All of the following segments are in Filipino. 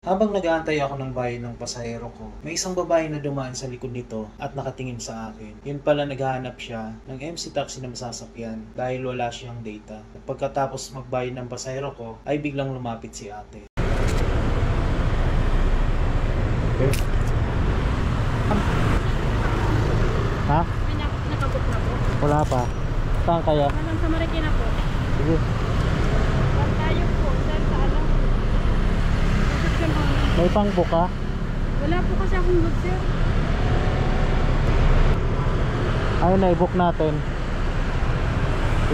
Habang nag-aantay ako ng bayan ng pasahero ko, may isang babae na dumaan sa likod nito at nakatingin sa akin. Yun pala naghahanap siya ng MC taxi na masasakyan dahil wala siyang data. At pagkatapos magbayad ng pasahero ko, ay biglang lumapit si ate. Okay. Ha? May nakabot na po. Wala pa. Saan kayo? Hanggang sa Marikina po. Sige. Saan tayo po? Saan sa ano? Reception po. May pang-book ka? Wala po kasi akong book, sir. Ayun na, i-book natin.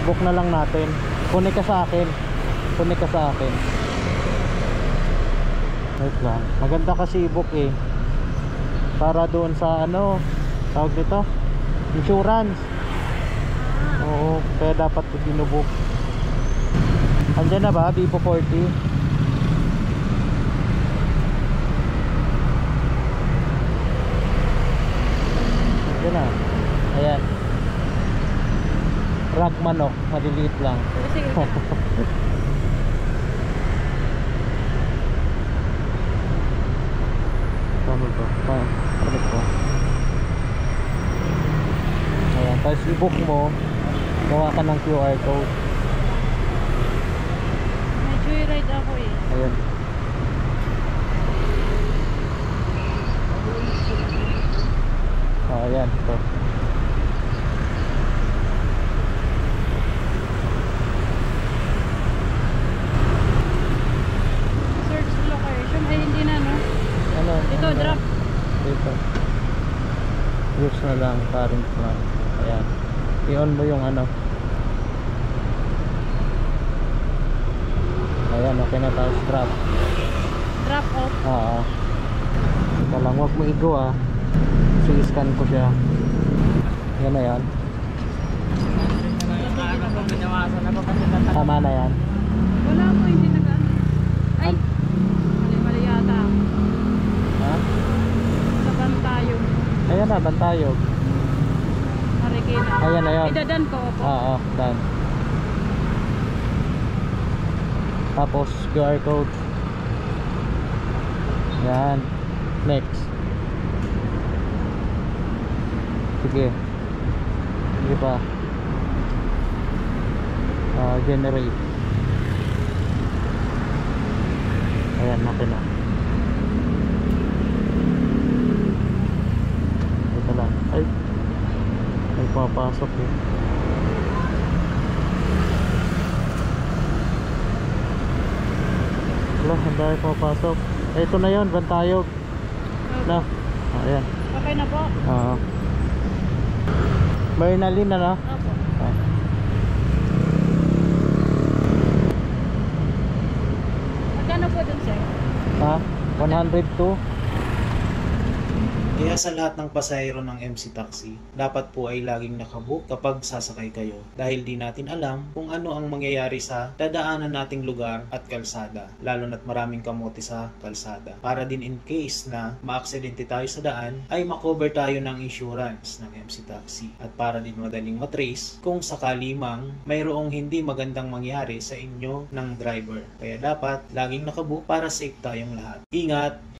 I-book na lang natin. Kunin ka sa akin. Kunin ka sa akin. Wait lang. Maganda kasi i-book eh. Para doon sa ano, tawag dito? Insurance. Oo, kaya dapat binubook. Andyan na ba? Vivo 40? Andyan na. Ayan. Rag manok, maliliit lang. Sige, sige. Tama ba? Tama ba? Ayan, tapos i-book mo, gawa ka ng QR code. May joyride ako eh. Ayan. Oh, ayan, ito. Search location. Ay, hindi na, no? Ano? Ito, ano drop. Dito. Use na lang, current plan. Ayan. I-on mo yung ano. Ayan, okay na, tapos drop. Drop off. Oo. Ika lang, huwag mo igo ah. Si-scan ko siya. Yan na yan. Tama na yan. Wala po, hindi nag-ano. Ay! Mali yata. Ha? Sa Bantayog. Ayan na, Bantayog. Marikina. Ayan na yan. Idadan ko po. Oo, done. Tapos QR code. Yan. Next. Sige. Sige pa. Generate. Ayan, makina. Ito lang. Ay. May papasok eh. Wala, ang dahil papasok. Ito na yun, Bantayog. Na. Ayan. Okay na po. Oo. Bernalyn na na. Opo. Magkano po dun, sir? Ha? 102. Kaya sa lahat ng pasahero ng MC Taxi, dapat po ay laging nakabook kapag sasakay kayo dahil di natin alam kung ano ang mangyayari sa dadaanan nating lugar at kalsada, lalo na't maraming kamote sa kalsada. Para din in case na maaksidente tayo sa daan, ay makover tayo ng insurance ng MC Taxi at para din madaling matrace kung sakali mang mayroong hindi magandang mangyari sa inyo ng driver. Kaya dapat laging nakabook para safe tayong lahat. Ingat!